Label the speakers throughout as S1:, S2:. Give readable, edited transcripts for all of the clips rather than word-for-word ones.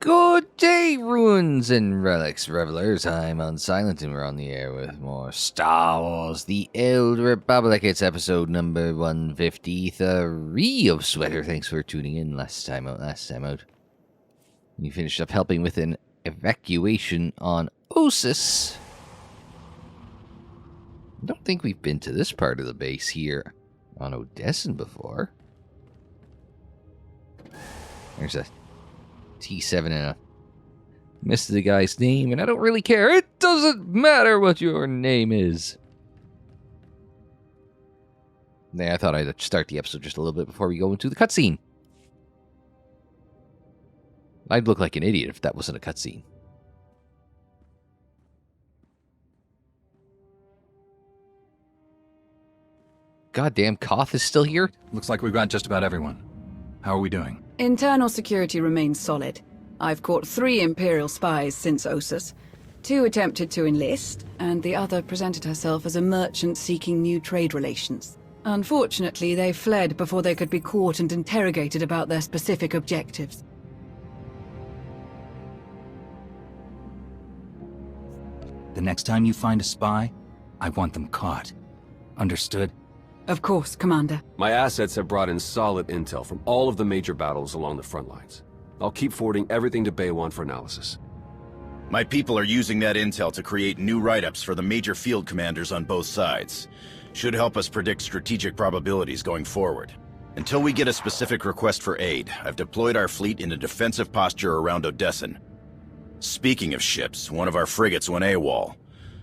S1: Good day, ruins and relics revelers. I'm Unsilent, and we're on the air with more Star Wars: The Old Republic. It's episode number 153 of Sweater. Thanks for tuning in last time out. You finished up helping with an evacuation on Ossus. I don't think we've been to this part of the base here on Odessan before. There's a T7 and I missed the guy's name, and I don't really care. It doesn't matter what your name is. I thought I'd start the episode just a little bit before we go into the cutscene. I'd look like an idiot if that wasn't a cutscene. Goddamn, Koth is still here?
S2: Looks like we've got just about everyone. How are we doing?
S3: Internal security remains solid. I've caught 3 Imperial spies since Ossus. 2 attempted to enlist, and the other presented herself as a merchant seeking new trade relations. Unfortunately, they fled before they could be caught and interrogated about their specific objectives.
S2: The next time you find a spy, I want them caught. Understood?
S3: Of course, Commander.
S4: My assets have brought in solid intel from all of the major battles along the front lines. I'll keep forwarding everything to Baywan for analysis.
S5: My people are using that intel to create new write-ups for the major field commanders on both sides. Should help us predict strategic probabilities going forward. Until we get a specific request for aid, I've deployed our fleet in a defensive posture around Odessan. Speaking of ships, one of our frigates went AWOL.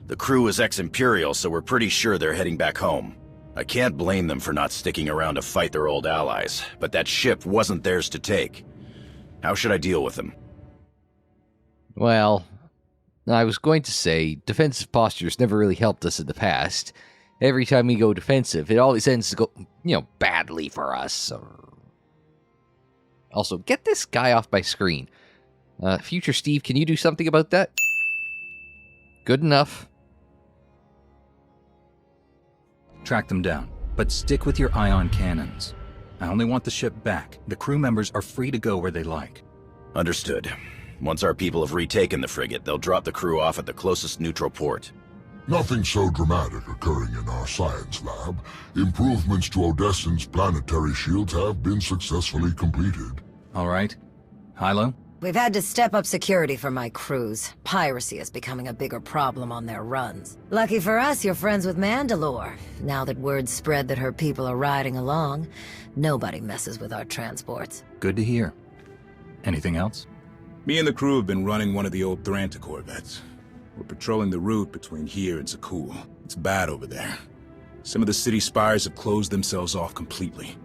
S5: The crew is ex-Imperial, so we're pretty sure they're heading back home. I can't blame them for not sticking around to fight their old allies, but that ship wasn't theirs to take. How should I deal with them?
S1: Well, I was going to say, defensive postures never really helped us in the past. Every time we go defensive, it always ends to go, badly for us. Also, get this guy off my screen. Future Steve, can you do something about that? Good enough.
S2: Track them down, but stick with your ion cannons. I only want the ship back. The crew members are free to go where they like.
S5: Understood. Once our people have retaken the frigate, they'll drop the crew off at the closest neutral port.
S6: Nothing so dramatic occurring in our science lab. Improvements to Odessan's planetary shields have been successfully completed.
S2: All right. Hilo?
S7: We've had to step up security for my crews. Piracy is becoming a bigger problem on their runs. Lucky for us, you're friends with Mandalore. Now that word's spread that her people are riding along, nobody messes with our transports.
S2: Good to hear. Anything else?
S8: Me and the crew have been running one of the old Thranta corvettes. We're patrolling the route between here and Zakul. It's bad over there. Some of the city spires have closed themselves off completely.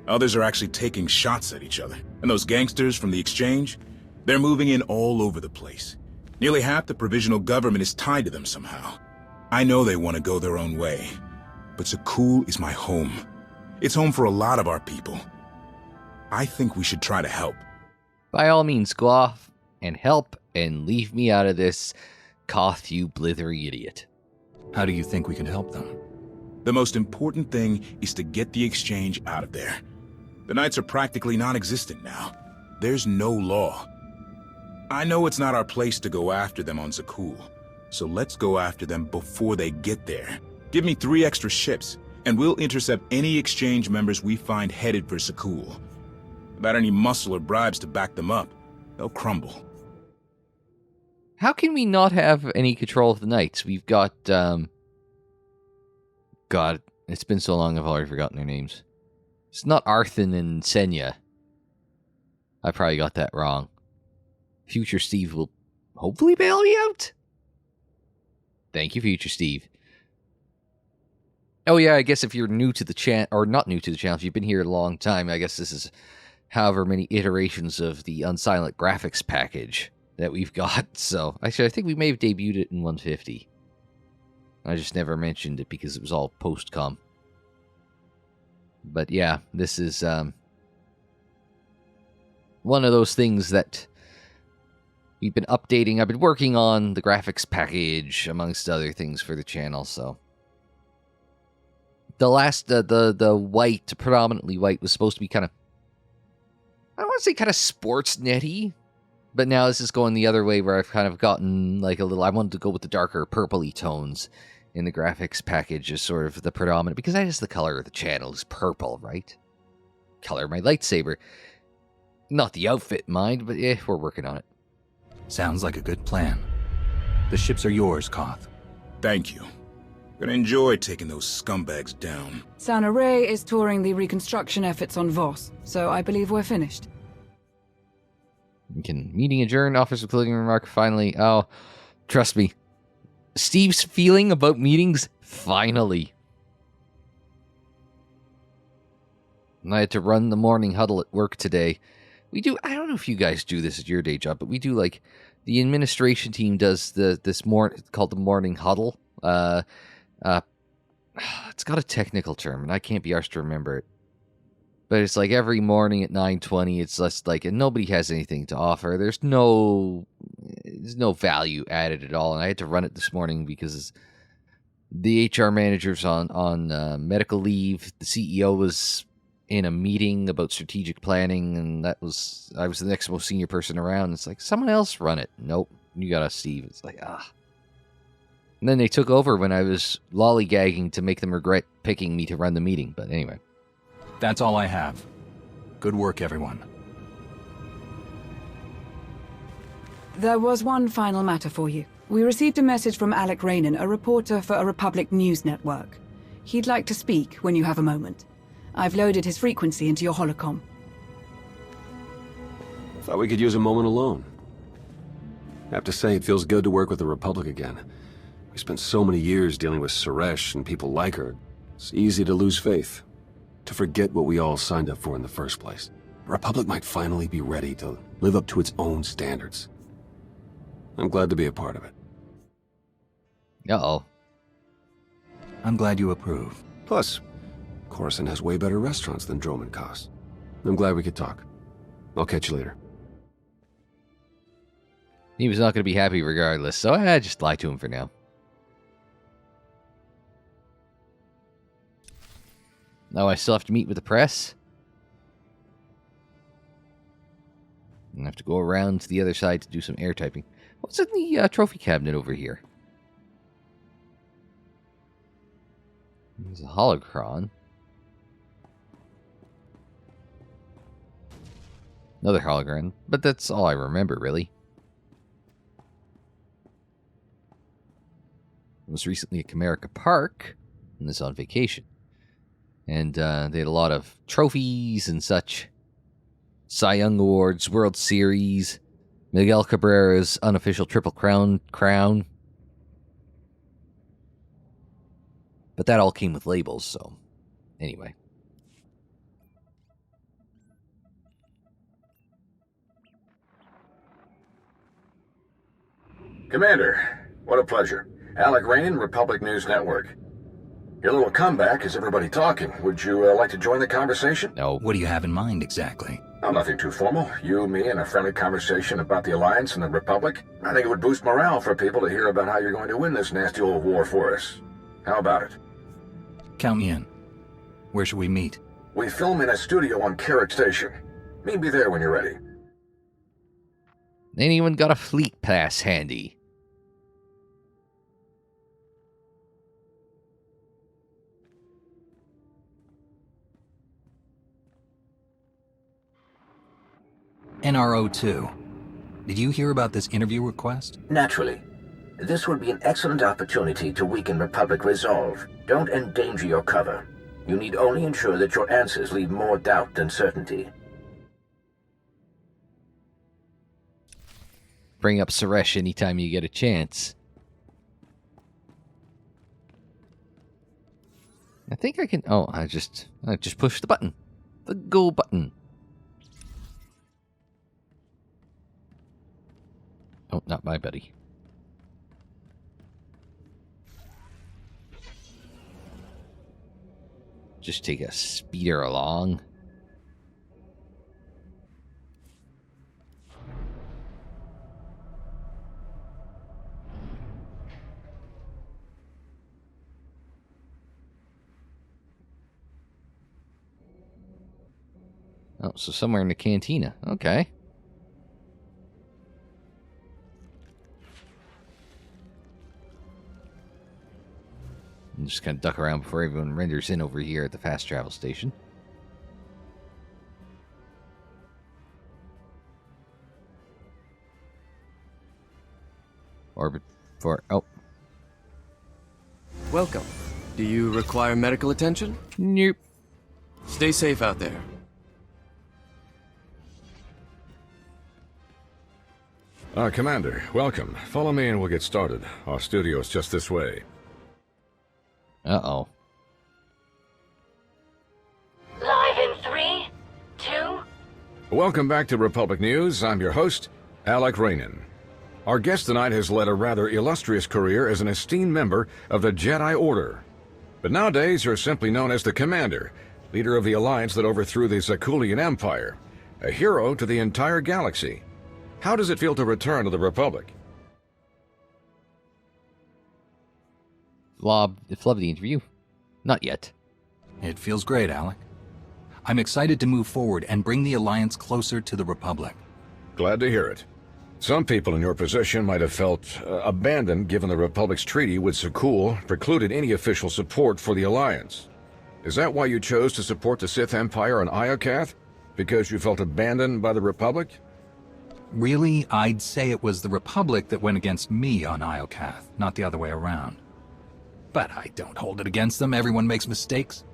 S8: Others are actually taking shots at each other. And those gangsters from the exchange? They're moving in all over the place. Nearly half the provisional government is tied to them somehow. I know they want to go their own way, but Zakul is my home. It's home for a lot of our people. I think we should try to help.
S1: By all means, go off and help and leave me out of this, Koth, you blithery idiot.
S2: How do you think we can help them?
S8: The most important thing is to get the exchange out of there. The Knights are practically non-existent now. There's no law. I know it's not our place to go after them on Zakul, so let's go after them before they get there. Give me 3 extra ships, and we'll intercept any exchange members we find headed for Zakul. Without any muscle or bribes to back them up, they'll crumble.
S1: How can we not have any control of the Knights? We've got, God, it's been so long I've already forgotten their names. It's not Arthan and Senya. I probably got that wrong. Future Steve will hopefully bail me out. Thank you, Future Steve. Oh yeah, I guess if you're new to the channel, or not new to the channel, if you've been here a long time, I guess this is however many iterations of the Unsilent graphics package that we've got. So, actually, I think we may have debuted it in 150. I just never mentioned it because it was all post-com. But yeah, this is one of those things that we've been updating. I've been working on the graphics package, amongst other things, for the channel, so. The last, the white, predominantly white, was supposed to be kind of, I don't want to say kind of sports netty, But now this is going the other way where I've kind of gotten like a little... I wanted to go with the darker purpley tones in the graphics package as sort of the predominant... Because that is the color of the channel, is purple, right? Color of my lightsaber. Not the outfit, mind, but we're working on it.
S2: Sounds like a good plan. The ships are yours, Koth.
S8: Thank you. Gonna enjoy taking those scumbags down.
S3: Sana Ray is touring the reconstruction efforts on Voss, so I believe we're finished.
S1: We can meeting adjourned, offers a closing remark, finally. Oh, trust me. Steve's feeling about meetings, finally. And I had to run the morning huddle at work today. We do, I don't know if you guys do this at your day job, but we do like, the administration team does it's called the morning huddle. It's got a technical term, and I can't be arsed to remember it. But it's like every morning at 9:20, it's just like, and nobody has anything to offer. There's no value added at all. And I had to run it this morning because the HR manager's on medical leave. The CEO was in a meeting about strategic planning, and I was the next most senior person around. It's like, someone else run it. Nope, you got Steve. It's like, And then they took over when I was lollygagging to make them regret picking me to run the meeting. But anyway.
S2: That's all I have. Good work, everyone.
S3: There was one final matter for you. We received a message from Alec Rainan, a reporter for a Republic news network. He'd like to speak when you have a moment. I've loaded his frequency into your holocom.
S4: Thought we could use a moment alone. I have to say, it feels good to work with the Republic again. We spent so many years dealing with Suresh and people like her. It's easy to lose faith. To forget what we all signed up for in the first place. The Republic might finally be ready to live up to its own standards. I'm glad to be a part of it.
S1: Uh-oh.
S2: I'm glad you approve.
S4: Plus, Coruscant has way better restaurants than Droman costs. I'm glad we could talk. I'll catch you later.
S1: He was not going to be happy regardless, so I just lied to him for now. Now I still have to meet with the press. And I have to go around to the other side to do some air typing. What's in the trophy cabinet over here? There's a holocron. Another hologram, but that's all I remember, really. I was recently at Comerica Park, and this on vacation. And they had a lot of trophies and such. Cy Young Awards, World Series, Miguel Cabrera's unofficial Triple Crown. But that all came with labels, so anyway.
S9: Commander, what a pleasure. Alec Rainan, Republic News Network. Your little comeback has everybody talking. Would you like to join the conversation?
S1: No.
S2: What do you have in mind, exactly?
S9: Oh, nothing too formal. You, me, and a friendly conversation about the Alliance and the Republic. I think it would boost morale for people to hear about how you're going to win this nasty old war for us. How about it?
S2: Count me in. Where should we meet?
S9: We film in a studio on Carrick Station. Meet me there when you're ready.
S1: Anyone got a fleet pass handy?
S2: NRO2. Did you hear about this interview request?
S10: Naturally. This would be an excellent opportunity to weaken Republic resolve. Don't endanger your cover. You need only ensure that your answers leave more doubt than certainty.
S1: Bring up Suresh anytime you get a chance. I think I can... Oh, I just pushed the button. The go button. Oh, not my buddy. Just take a speeder along. Oh, so somewhere in the cantina. Okay. just kind of duck around before everyone renders in over here at the fast travel station. Orbit for... Oh.
S11: Welcome. Do you require medical attention?
S1: Nope.
S11: Stay safe out there.
S9: Commander, welcome. Follow me and we'll get started. Our studio's just this way.
S1: Uh-oh.
S12: Live in 3, 2...
S9: Welcome back to Republic News. I'm your host, Alec Rainan. Our guest tonight has led a rather illustrious career as an esteemed member of the Jedi Order. But nowadays, you're simply known as the Commander, leader of the alliance that overthrew the Zakulian Empire, a hero to the entire galaxy. How does it feel to return to the Republic?
S1: Flub the interview. Not yet.
S2: It feels great, Alec. I'm excited to move forward and bring the Alliance closer to the Republic.
S9: Glad to hear it. Some people in your position might have felt abandoned given the Republic's treaty with Zakul precluded any official support for the Alliance. Is that why you chose to support the Sith Empire on Iokath? Because you felt abandoned by the Republic?
S2: Really, I'd say it was the Republic that went against me on Iokath, not the other way around. But I don't hold it against them. Everyone makes mistakes.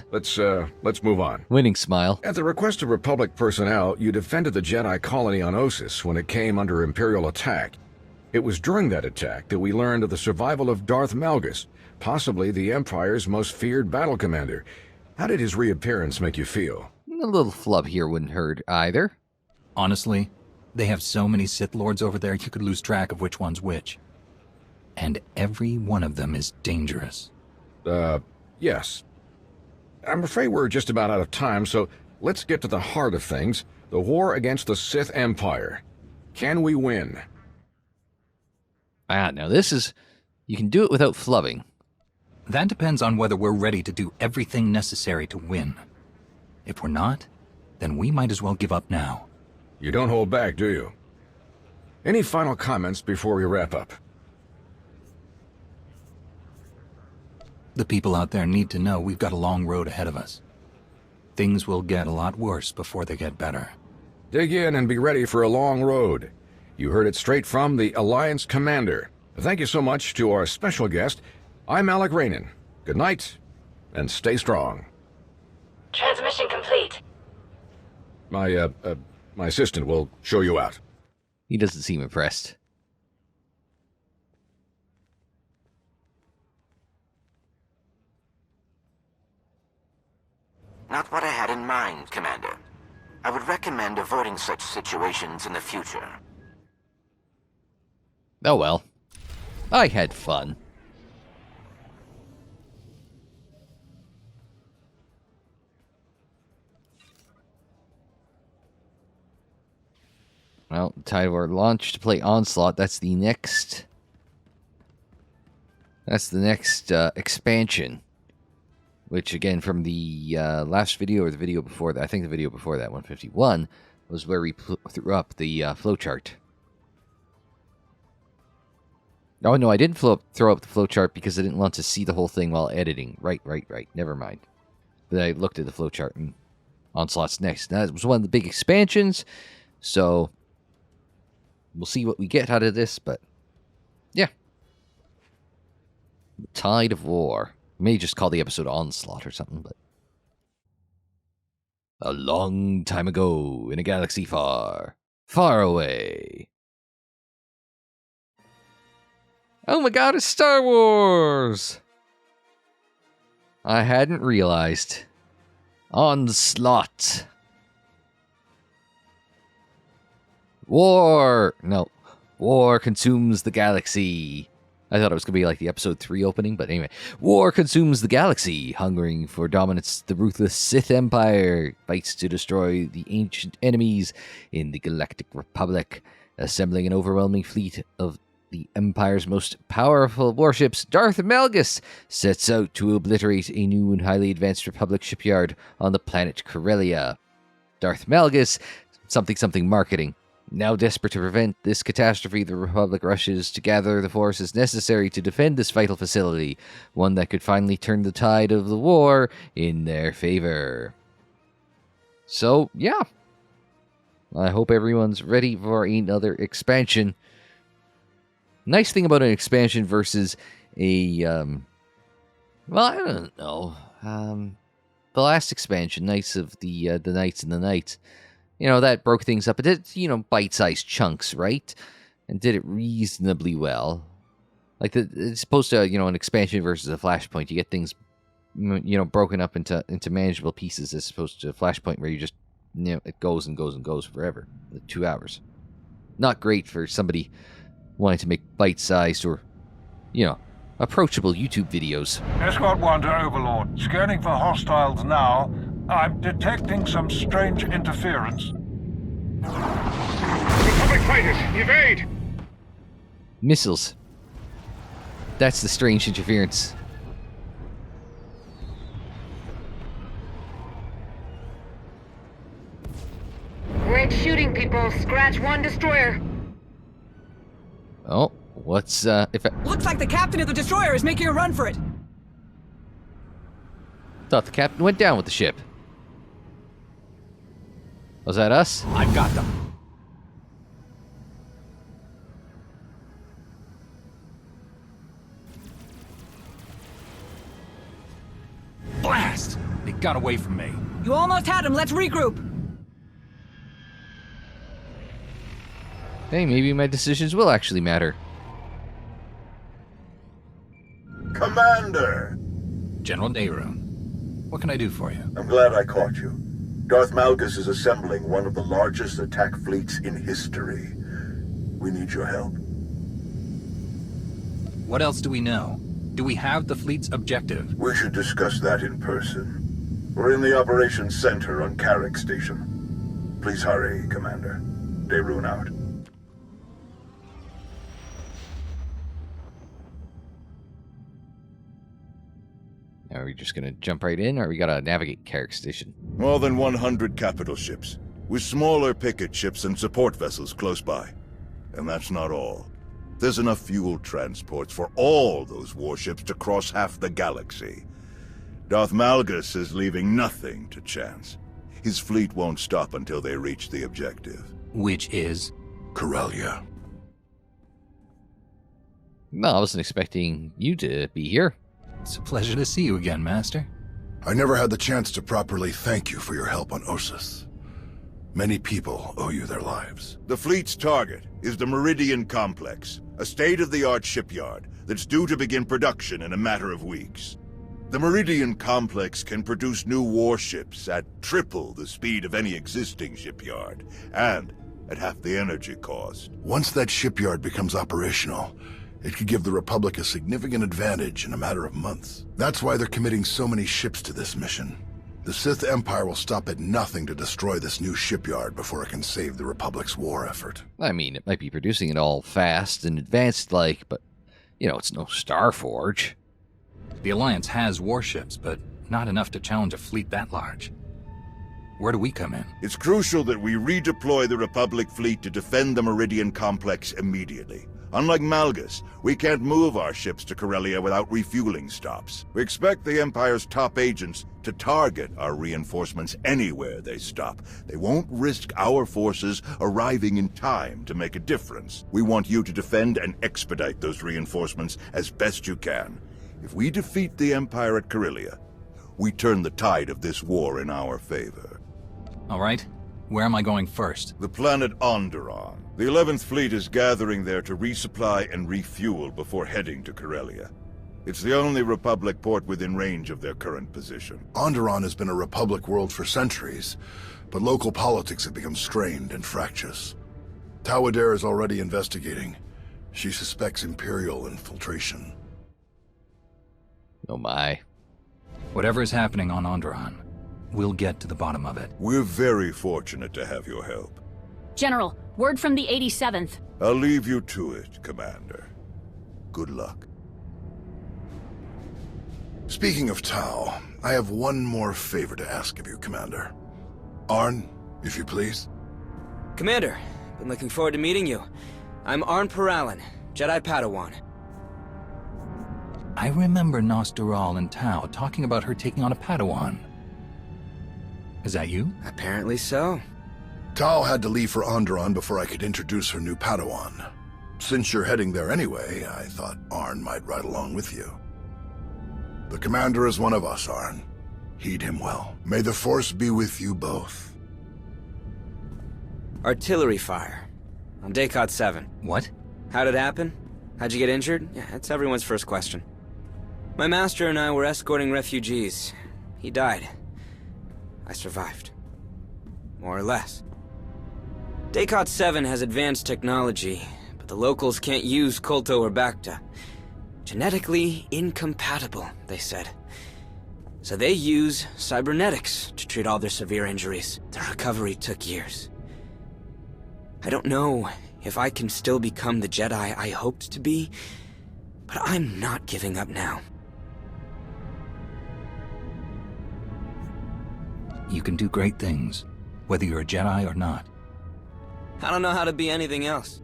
S9: Let's move on.
S1: Winning smile.
S9: At the request of Republic personnel, you defended the Jedi colony on Ossus when it came under Imperial attack. It was during that attack that we learned of the survival of Darth Malgus, possibly the Empire's most feared battle commander. How did his reappearance make you feel?
S1: A little flub here wouldn't hurt either.
S2: Honestly, they have so many Sith Lords over there you could lose track of which one's which. And every one of them is dangerous.
S9: Yes. I'm afraid we're just about out of time, so let's get to the heart of things. The war against the Sith Empire. Can we win?
S1: Now this is... You can do it without flubbing.
S2: That depends on whether we're ready to do everything necessary to win. If we're not, then we might as well give up now.
S9: You don't hold back, do you? Any final comments before we wrap up?
S2: The people out there need to know we've got a long road ahead of us. Things will get a lot worse before they get better.
S9: Dig in and be ready for a long road. You heard it straight from the Alliance Commander. Thank you so much to our special guest. I'm Alec Rainan. Good night, and stay strong.
S12: Transmission complete.
S9: My assistant will show you out.
S1: He doesn't seem impressed.
S10: Not what I had in mind, Commander. I would recommend avoiding such situations in the future.
S1: Oh well. I had fun. Well, time for launch to play Onslaught. That's the next expansion. Which, again, from the last video or the video before that, I think the video before that, 151, was where we threw up the flowchart. Oh, no, I didn't throw up the flowchart because I didn't want to see the whole thing while editing. Right. Never mind. But I looked at the flowchart and Onslaught's next. That was one of the big expansions, so we'll see what we get out of this, but yeah. The Tide of War. May just call the episode Onslaught or something, but... A long time ago, in a galaxy far, far away. Oh my god, it's Star Wars! I hadn't realized. Onslaught. War consumes the galaxy. I thought it was going to be like the episode 3 opening, but anyway. War consumes the galaxy, hungering for dominance. The ruthless Sith Empire fights to destroy the ancient enemies in the Galactic Republic. Assembling an overwhelming fleet of the Empire's most powerful warships, Darth Malgus sets out to obliterate a new and highly advanced Republic shipyard on the planet Corellia. Darth Malgus, something marketing. Now desperate to prevent this catastrophe, the Republic rushes to gather the forces necessary to defend this vital facility, one that could finally turn the tide of the war in their favor. So, yeah. I hope everyone's ready for another expansion. Nice thing about an expansion versus a, well, I don't know. The last expansion, Knights of the Knights and the Knights, you know, that broke things up. It did, you know, bite-sized chunks, right? And did it reasonably well. Like, it's supposed to, you know, an expansion versus a Flashpoint. You get things, you know, broken up into manageable pieces as opposed to a Flashpoint where you just, you know, it goes and goes and goes forever. 2 hours. Not great for somebody wanting to make bite-sized or, you know, approachable YouTube videos.
S13: Escort 1 to Overlord. Scanning for hostiles now. I'm detecting some strange interference.
S6: Republic fighters, evade!
S1: Missiles. That's the strange interference.
S12: Great shooting, people. Scratch 1 destroyer.
S1: Oh, what's,
S3: Looks like the captain of the destroyer is making a run for it.
S1: Thought the captain went down with the ship. Was that us?
S2: I've got them. Blast! They got away from me.
S3: You almost had him. Let's regroup.
S1: Hey, maybe my decisions will actually matter.
S14: Commander!
S2: General Nehru, what can I do for you?
S14: I'm glad I caught you. Darth Malgus is assembling one of the largest attack fleets in history. We need your help.
S2: What else do we know? Do we have the fleet's objective?
S14: We should discuss that in person. We're in the operations center on Carrick Station. Please hurry, Commander. Daerun out.
S1: Are we just gonna jump right in, or we gotta navigate Carrick Station?
S15: More than 100 capital ships, with smaller picket ships and support vessels close by. And that's not all. There's enough fuel transports for all those warships to cross half the galaxy. Darth Malgus is leaving nothing to chance. His fleet won't stop until they reach the objective.
S2: Which is?
S15: Corellia.
S1: No, I wasn't expecting you to be here.
S2: It's a pleasure to see you again, Master.
S16: I never had the chance to properly thank you for your help on Ossus. Many people owe you their lives.
S15: The fleet's target is the Meridian Complex, a state-of-the-art shipyard that's due to begin production in a matter of weeks. The Meridian Complex can produce new warships at triple the speed of any existing shipyard, and at half the energy cost.
S16: Once that shipyard becomes operational, it could give the Republic a significant advantage in a matter of months. That's why they're committing so many ships to this mission. The Sith Empire will stop at nothing to destroy this new shipyard before it can save the Republic's war effort.
S1: I mean, it might be producing it all fast and advanced like, but, you know, it's no Starforge.
S2: The Alliance has warships, but not enough to challenge a fleet that large. Where do we come in?
S15: It's crucial that we redeploy the Republic fleet to defend the Meridian Complex immediately. Unlike Malgus, we can't move our ships to Corellia without refueling stops. We expect the Empire's top agents to target our reinforcements anywhere they stop. They won't risk our forces arriving in time to make a difference. We want you to defend and expedite those reinforcements as best you can. If we defeat the Empire at Corellia, we turn the tide of this war in our favor.
S2: All right. Where am I going first?
S15: The planet Onderon. The 11th Fleet is gathering there to resupply and refuel before heading to Corellia. It's the only Republic port within range of their current position.
S16: Onderon has been a Republic world for centuries, but local politics have become strained and fractious. Tawader is already investigating. She suspects Imperial infiltration.
S1: Oh my.
S2: Whatever is happening on Onderon, we'll get to the bottom of it.
S15: We're very fortunate to have your help.
S17: General, word from the 87th.
S15: I'll leave you to it, Commander. Good luck.
S16: Speaking of Tau, I have one more favor to ask of you, Commander. Arn, if you please.
S11: Commander,
S18: Been looking forward to meeting you. I'm Arn Peralin, Jedi Padawan.
S2: I remember Nosteral and Tau talking about her taking on a Padawan. Is that you?
S18: Apparently so.
S16: Tau had to leave for Onderon before I could introduce her new Padawan. Since you're heading there anyway, I thought Arn might ride along with you. The Commander is one of us, Arn. Heed him well. May the Force be with you both.
S18: Artillery fire. On Daycot 7.
S2: What?
S18: How'd it happen? How'd you get injured? Yeah, that's everyone's first question. My master and I were escorting refugees. He died. I survived. More or less. Daycot 7 has advanced technology, but the locals can't use Kolto or Bacta. Genetically incompatible, they said. So they use cybernetics to treat all their severe injuries. The recovery took years. I don't know if I can still become the Jedi I hoped to be, but I'm not giving up now.
S2: You can do great things, whether you're a Jedi or not.
S18: I don't know how to be anything else.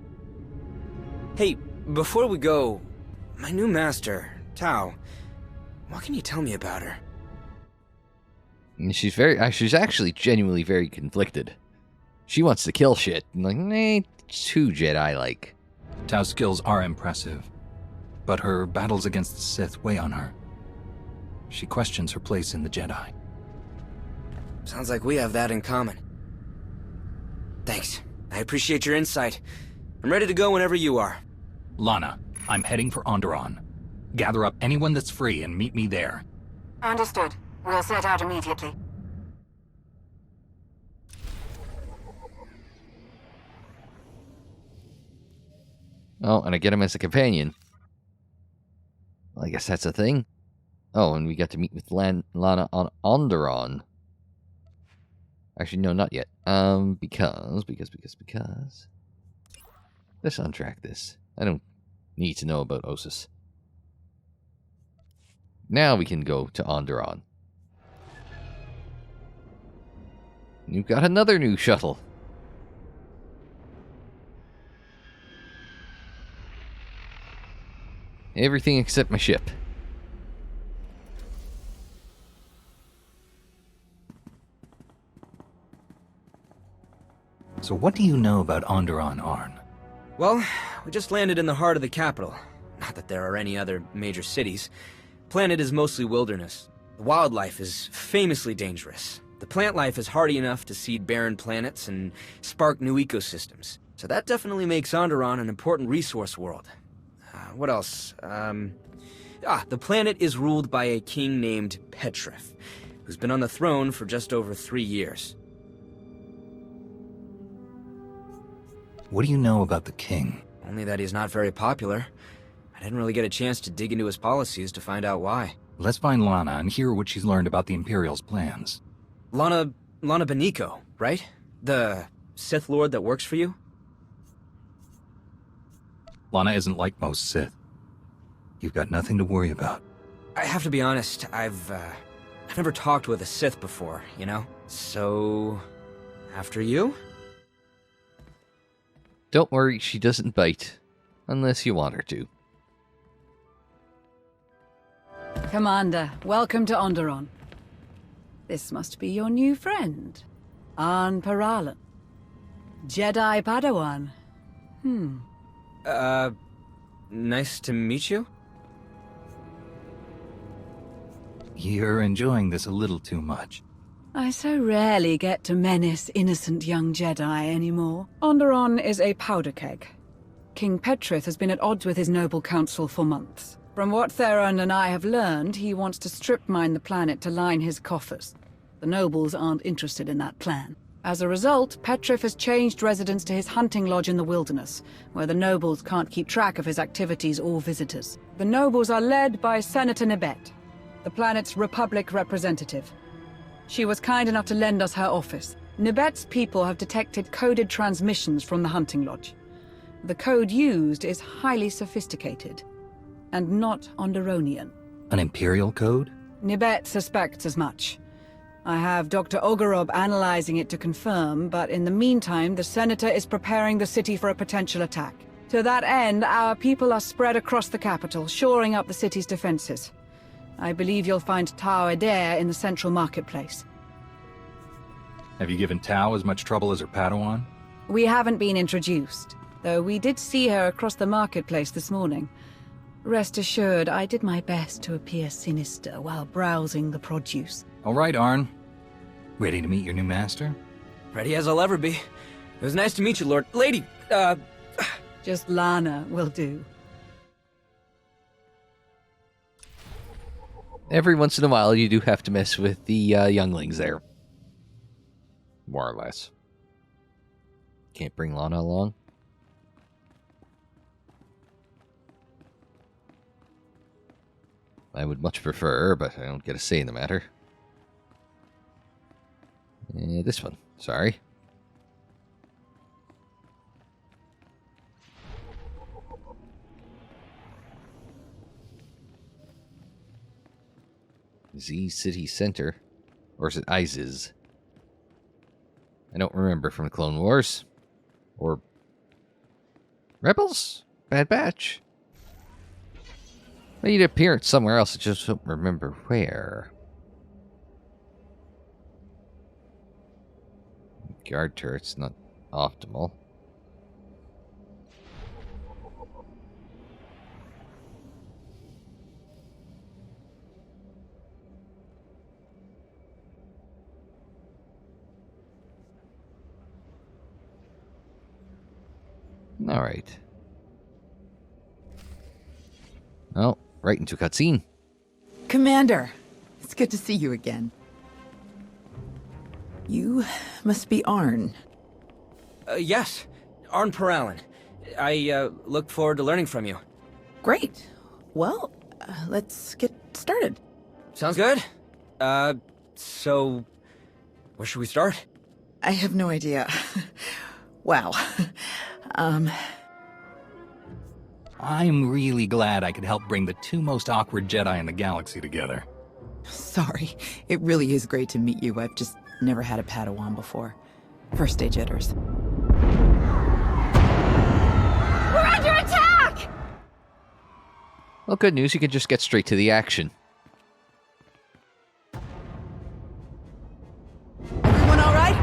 S18: Hey, before we go, my new master, Tau, what can you tell me about her?
S1: She's actually genuinely very conflicted. She wants to kill shit, and like, nah, too Jedi-like.
S2: Tau's skills are impressive, but her battles against the Sith weigh on her. She questions her place in the Jedi.
S18: Sounds like we have that in common. Thanks. I appreciate your insight. I'm ready to go whenever you are.
S2: Lana, I'm heading for Onderon. Gather up anyone that's free and meet me there.
S12: Understood. We'll set out immediately.
S1: Oh, and I get him as a companion. Well, I guess that's a thing. Oh, and we got to meet with Lana on Onderon. Actually, no, not yet. Because. Let's untrack this. I don't need to know about Ossus. Now we can go to Onderon. You've got another new shuttle. Everything except my ship.
S2: So what do you know about Onderon, Arn?
S18: Well, we just landed in the heart of the capital. Not that there are any other major cities. Planet is mostly wilderness. The wildlife is famously dangerous. The plant life is hardy enough to seed barren planets and spark new ecosystems. So that definitely makes Onderon an important resource world. What else? The planet is ruled by a king named Petrif, who's been on the throne for just over 3 years.
S2: What do you know about the king?
S18: Only that he's not very popular. I didn't really get a chance to dig into his policies to find out why.
S2: Let's find Lana and hear what she's learned about the Imperial's plans.
S18: Lana Beniko, right? The Sith Lord that works for you?
S2: Lana isn't like most Sith. You've got nothing to worry about.
S18: I have to be honest, I've never talked with a Sith before, you know? So, after you?
S1: Don't worry, she doesn't bite. Unless you want her to.
S3: Commander, welcome to Onderon. This must be your new friend, Arn Peralin. Jedi Padawan.
S18: Nice to meet you?
S2: You're enjoying this a little too much.
S3: I so rarely get to menace innocent young Jedi anymore. Onderon is a powder keg. King Petrith has been at odds with his noble council for months. From what Theron and I have learned, he wants to strip mine the planet to line his coffers. The nobles aren't interested in that plan. As a result, Petrif has changed residence to his hunting lodge in the wilderness, where the nobles can't keep track of his activities or visitors. The nobles are led by Senator Nibet, the planet's Republic representative. She was kind enough to lend us her office. Nibet's people have detected coded transmissions from the hunting lodge. The code used is highly sophisticated, and not Onderonian.
S2: An Imperial code?
S3: Nibet suspects as much. I have Dr. Ogorob analyzing it to confirm, but in the meantime, the Senator is preparing the city for a potential attack. To that end, our people are spread across the capital, shoring up the city's defenses. I believe you'll find Tao Adair in the central marketplace.
S2: Have you given Tao as much trouble as her Padawan?
S3: We haven't been introduced, though we did see her across the marketplace this morning. Rest assured, I did my best to appear sinister while browsing the produce.
S2: All right, Arn. Ready to meet your new master?
S18: Ready as I'll ever be. It was nice to meet you, Lord. Lady,
S3: Just Lana will do.
S1: Every once in a while, you do have to mess with the younglings there. More or less. Can't bring Lana along. I would much prefer her, but I don't get a say in the matter. This one. Sorry. Z City Center. Or is it ISIS? I don't remember from the Clone Wars. Or Rebels? Bad Batch? Made an appearance somewhere else, I just don't remember where. Guard turret's not optimal. Alright. Oh, right into cutscene.
S19: Commander, it's good to see you again. You must be Arn.
S18: Yes, Arn Peralin. I look forward to learning from you.
S19: Great. Well, let's get started.
S18: Sounds good. So, where should we start?
S19: I have no idea. Wow.
S2: I'm really glad I could help bring the two most awkward Jedi in the galaxy together.
S19: Sorry. It really is great to meet you. I've just never had a Padawan before. First day jitters.
S12: We're under attack!
S1: Well, good news, you can just get straight to the action.
S19: Everyone all right?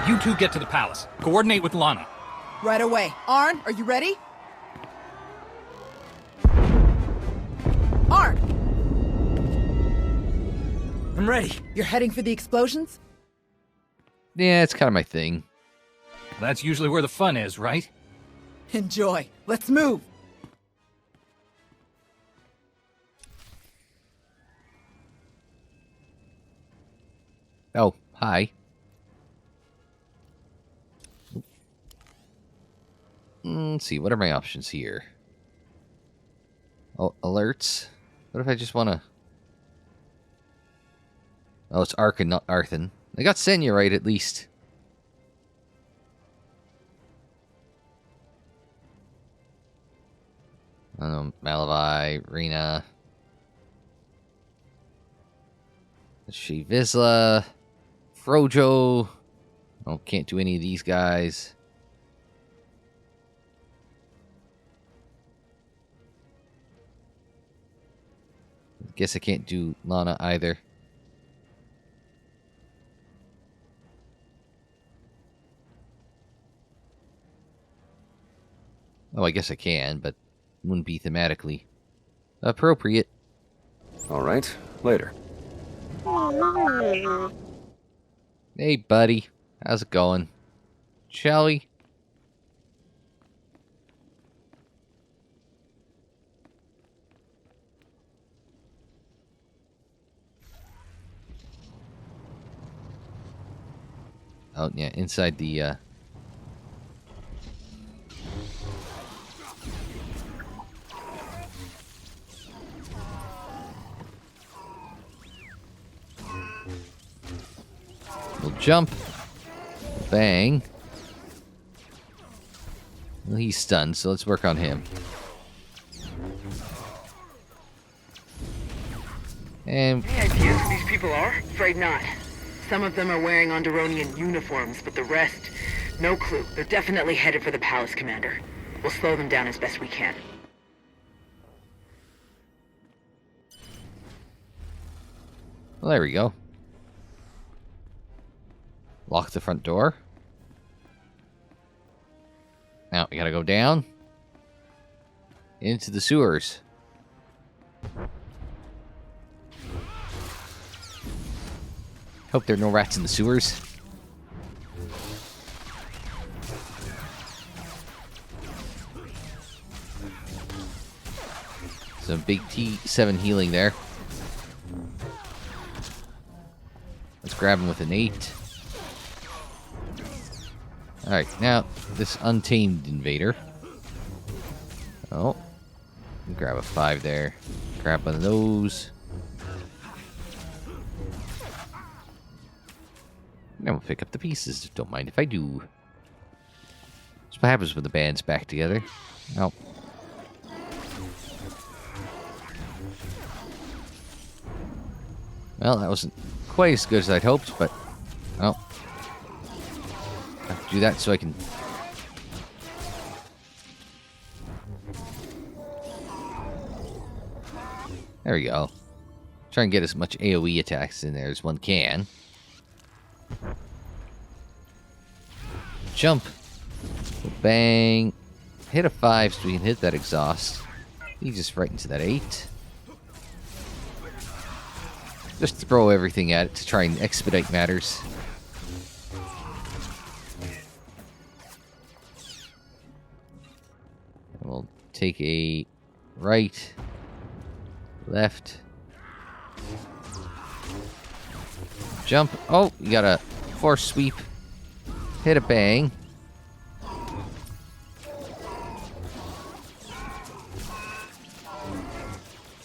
S2: You two get to the palace. Coordinate with Lana.
S19: Right away. Arn, are you ready? Arn!
S18: I'm ready.
S19: You're heading for the explosions?
S1: Yeah, it's kind of my thing.
S2: That's usually where the fun is, right?
S19: Enjoy. Let's move.
S1: Oh, hi. Let's see, what are my options here? Oh, alerts? What if I just want to... Oh, it's Arkin, not Arthen. I got Senya right, at least. Malavi, Rena... Vizsla... Frojo... Oh, can't do any of these guys. Guess I can't do Lana either. Oh, I guess I can, but wouldn't be thematically appropriate.
S4: All right, later.
S1: Hey, buddy. How's it going? Shall we? Oh, yeah, inside the, We'll jump. Bang. Well, he's stunned, so let's work on him. And...
S12: VIP is people are? Afraid not. Some of them are wearing Onderonian uniforms, but the rest, no clue. They're definitely headed for the palace, Commander. We'll slow them down as best we can.
S1: Well, there we go. Lock the front door. Now, we gotta go down. Into the sewers. Hope there are no rats in the sewers. Some big T7 healing there. Let's grab him with an 8. Alright, now this untamed invader. Oh. Grab a 5 there. Grab one of those. Then we'll pick up the pieces. Don't mind if I do. That's what happens when the band's back together. Nope. Well, that wasn't quite as good as I'd hoped, but... well. I have to do that so I can... there we go. Try and get as much AoE attacks in there as one can. Jump. Bang. Hit a 5 so we can hit that exhaust. You just right into that 8. Just throw everything at it to try and expedite matters. And we'll take a right, left, jump. Oh, you got a force sweep. Hit a bang.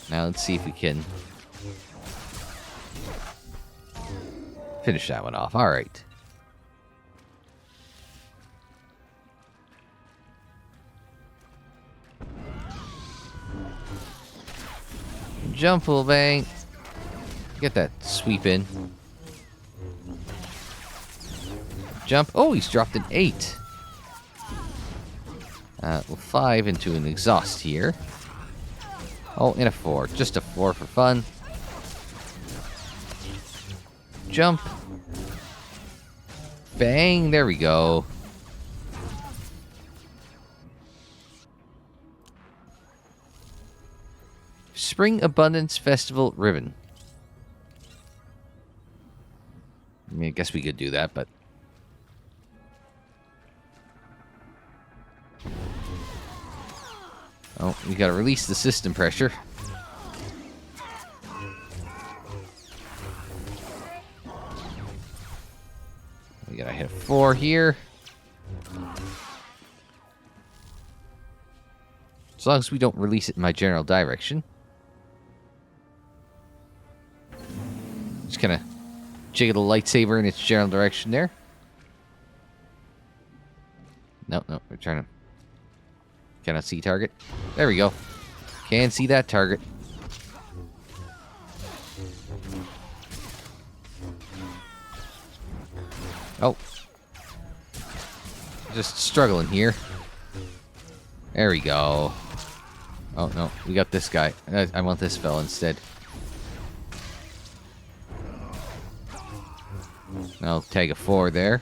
S1: Now let's see if we can finish that one off. All right. Jump, little bang. Get that sweep in. Jump. Oh, he's dropped an 8. Well, 5 into an exhaust here. Oh, and a 4. Just a 4 for fun. Jump. Bang. There we go. Spring Abundance Festival Ribbon. I mean, I guess we could do that, but... oh, we gotta release the system pressure. We gotta hit a 4 here. As long as we don't release it in my general direction. Just kind of jiggle the lightsaber in its general direction there. No, we're trying to... cannot see target. There we go. Can see that target. Oh. Just struggling here. There we go. Oh, no. We got this guy. I want this fella instead. I'll tag a 4 there.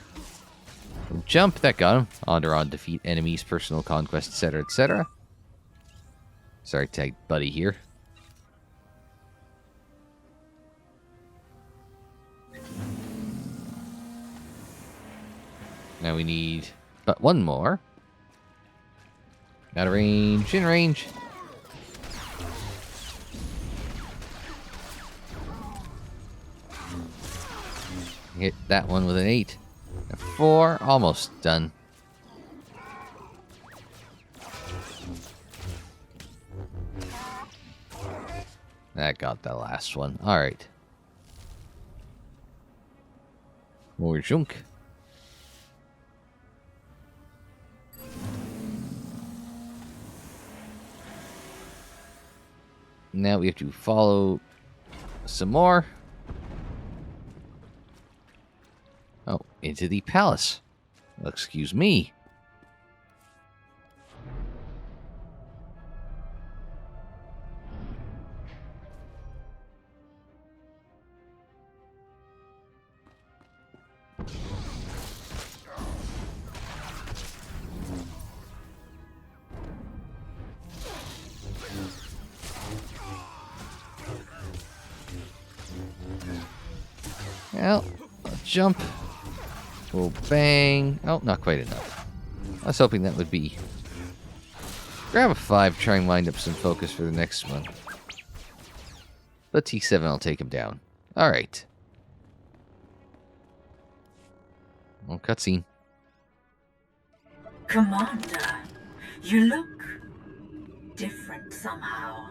S1: Jump. That got him. Onderon defeat enemies, personal conquest, etc., etc. Sorry, tag buddy here. Now we need but one more. Out of range, in range. Hit that one with an 8. A 4, almost done. That got the last one. Alright. More junk. Now we have to follow some more. into the palace. Excuse me. Well, I'll jump. We'll bang. Oh, not quite enough. I was hoping that would be. Grab a 5, try and wind up some focus for the next one. But T7 will take him down. Alright. Well, cutscene.
S20: Commander, you look different somehow.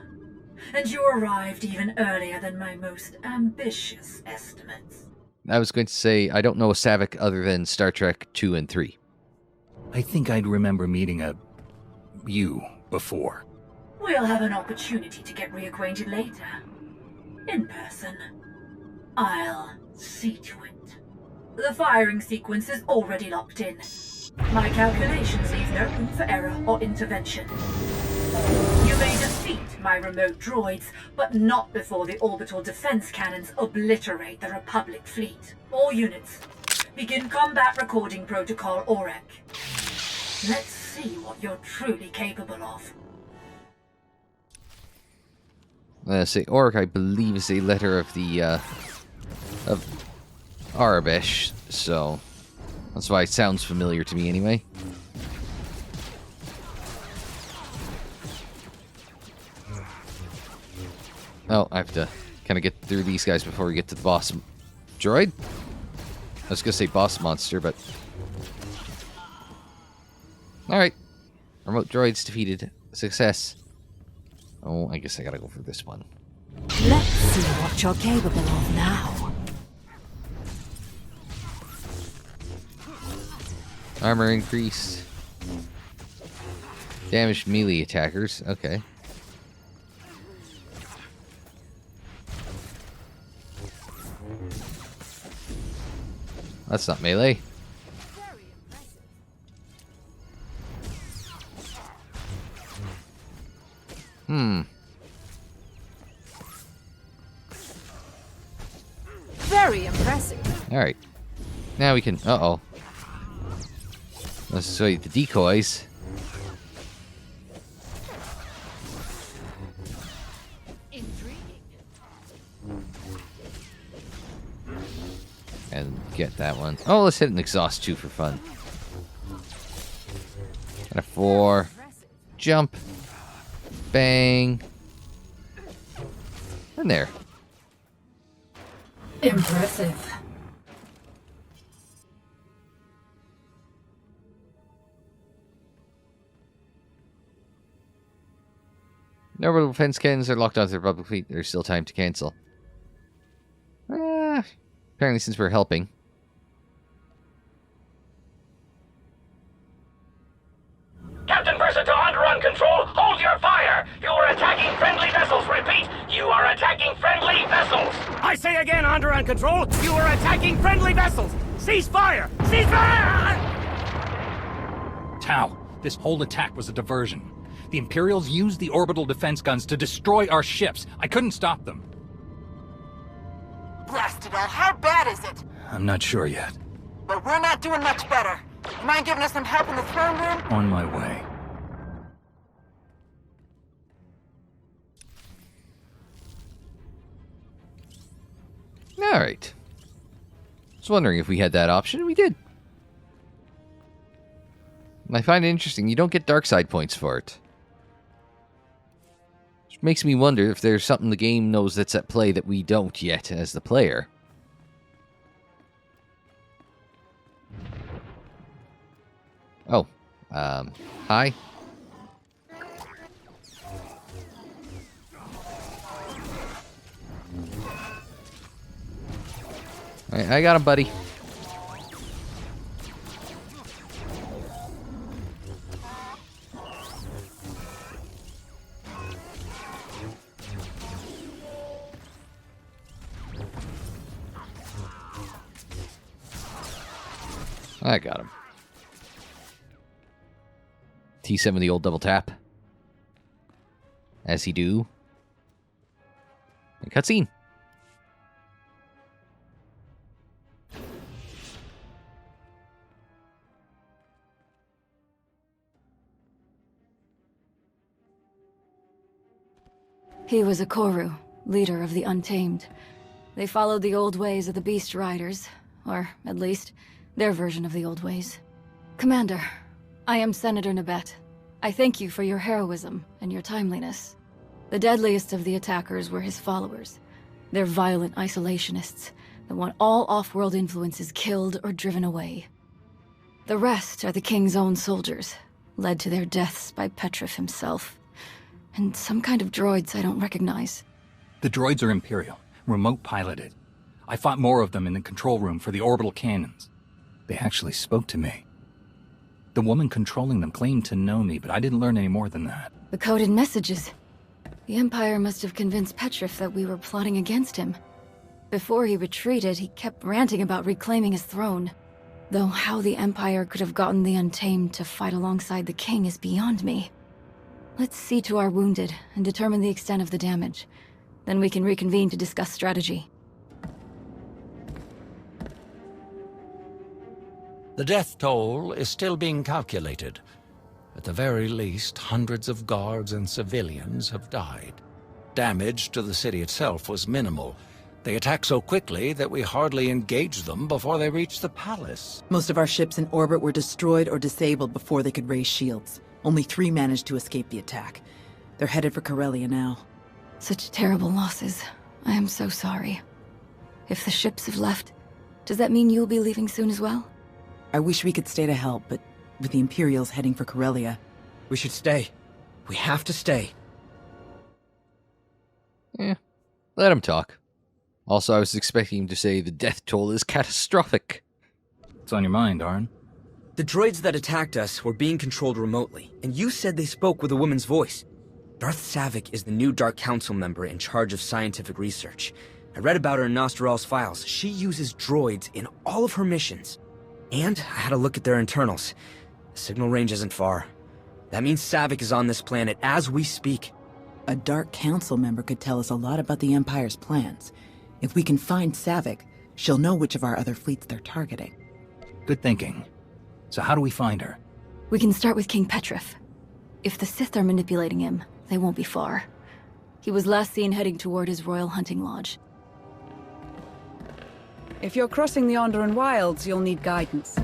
S20: And you arrived even earlier than my most ambitious estimates.
S1: I was going to say, I don't know a Savik other than Star Trek 2 and 3.
S2: I think I'd remember meeting you before.
S20: We'll have an opportunity to get reacquainted later. In person. I'll see to it. The firing sequence is already locked in. My calculations leave no room for error or intervention. You may defeat my remote droids, but not before the orbital defense cannons obliterate the Republic fleet. All units, begin combat recording protocol OREC. Let's see what you're truly capable of.
S1: Say Orc, I believe, is a letter of the of Arabish, so that's why it sounds familiar to me anyway. Oh, I have to kind of get through these guys before we get to the boss droid. I was gonna say boss monster, but alright. Remote droids defeated. Success. Oh, I guess I gotta go for this one.
S20: Let's see what you're capable of now.
S1: Armor increased. Damaged melee attackers. Okay. That's not melee.
S20: Very impressive.
S1: Alright. Now we can... Uh-oh. Let's show you the decoys. And get that one. Oh, let's hit an exhaust too for fun. And a 4. Jump. Bang. And there.
S20: Impressive.
S1: No orbital defense cannons are locked onto the Republic fleet. There's still time to cancel. Apparently since we're helping.
S21: Captain Versa to Onderon Control, hold your fire! You are attacking friendly vessels, repeat! You are attacking friendly vessels! I say again, Onderon Control, you are attacking friendly vessels! Cease fire! Cease fire!
S2: Tau, this whole attack was a diversion. The Imperials used the orbital defense guns to destroy our ships. I couldn't stop them.
S22: Blast it all, how bad is it?
S2: I'm not sure yet.
S22: But we're not doing much better. You mind giving us some help in the throne room?
S2: On my way.
S1: Alright. I was wondering if we had that option. We did. And I find it interesting. You don't get dark side points for it. Which makes me wonder if there's something the game knows that's at play that we don't yet as the player. Oh. Hi. Alright, I got him, buddy. I got him. T7 the old double tap. As he do. And cutscene.
S5: He was a Koru, leader of the Untamed. They followed the old ways of the Beast Riders, or at least, their version of the old ways. Commander, I am Senator Nabet. I thank you for your heroism and your timeliness. The deadliest of the attackers were his followers. They're violent isolationists that want all off-world influences killed or driven away. The rest are the King's own soldiers, led to their deaths by Petrif himself. And some kind of droids I don't recognize.
S2: The droids are Imperial, remote piloted. I fought more of them in the control room for the orbital cannons. They actually spoke to me. The woman controlling them claimed to know me, but I didn't learn any more than that.
S5: The coded messages. The Empire must have convinced Petrif that we were plotting against him. Before he retreated, he kept ranting about reclaiming his throne. Though how the Empire could have gotten the Untamed to fight alongside the King is beyond me. Let's see to our wounded and determine the extent of the damage. Then we can reconvene to discuss strategy.
S7: The death toll is still being calculated. At the very least, hundreds of guards and civilians have died. Damage to the city itself was minimal. They attacked so quickly that we hardly engaged them before they reached the palace.
S19: Most of our ships in orbit were destroyed or disabled before they could raise shields. Only 3 managed to escape the attack. They're headed for Corellia now.
S5: Such terrible losses. I am so sorry. If the ships have left, does that mean you'll be leaving soon as well?
S19: I wish we could stay to help, but with the Imperials heading for Corellia...
S23: We should stay. We have to stay.
S1: Yeah, let him talk. Also, I was expecting him to say the death toll is catastrophic.
S2: What's on your mind, Arn?
S23: The droids that attacked us were being controlled remotely, and you said they spoke with a woman's voice. Darth Savik is the new Dark Council member in charge of scientific research. I read about her in Nostral's files. She uses droids in all of her missions. And I had a look at their internals. The signal range isn't far. That means Savik is on this planet as we speak.
S19: A Dark Council member could tell us a lot about the Empire's plans. If we can find Savik, she'll know which of our other fleets they're targeting.
S2: Good thinking. So how do we find her?
S5: We can start with King Petrif. If the Sith are manipulating him, they won't be far. He was last seen heading toward his royal hunting lodge.
S3: If you're crossing the Onderan Wilds, you'll need guidance.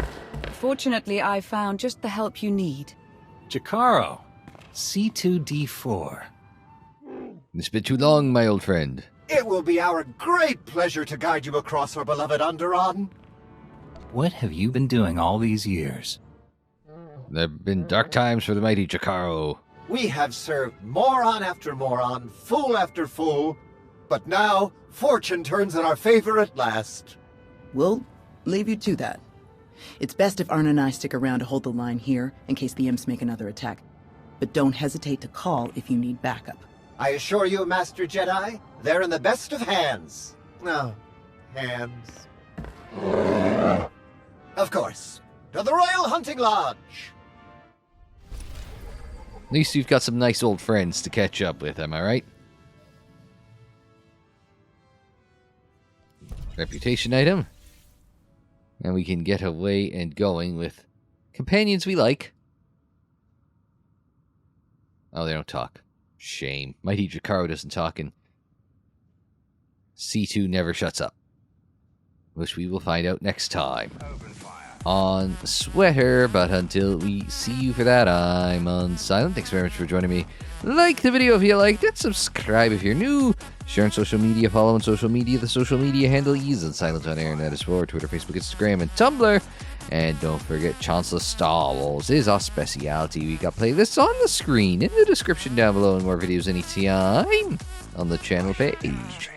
S3: Fortunately, I found just the help you need.
S2: Jakaro, C2D4.
S1: It's been too long, my old friend.
S24: It will be our great pleasure to guide you across our beloved Onderan.
S2: What have you been doing all these years?
S1: There have been dark times for the mighty Jakaro.
S24: We have served moron after moron, fool after fool, but now fortune turns in our favor at last.
S19: We'll leave you to that. It's best if Arn and I stick around to hold the line here in case the imps make another attack. But don't hesitate to call if you need backup.
S24: I assure you, Master Jedi, they're in the best of hands. No, hands. Of course. To the Royal Hunting Lodge!
S1: At least you've got some nice old friends to catch up with, am I right? Reputation item. And we can get away and going with companions we like. Oh, they don't talk. Shame. Mighty Jakaro doesn't talk, and C2 never shuts up. Which we will find out next time on Sweater. But until we see you for that, I'm Unsilent. Thanks very much for joining me. Like the video if you liked it. Subscribe if you're new. Share on social media. Follow on social media. The social media handle is Unsilent on air, and that is for Twitter, Facebook, Instagram, and Tumblr. And don't forget, Chancellor Star Wars is our specialty. We got playlists on the screen, in the description down below, and more videos anytime on the channel page.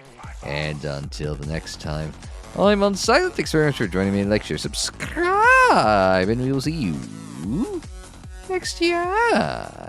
S1: And until the next time, I'm Unsilent. Thanks very much for joining me. Like, share, subscribe, and we will see you next time.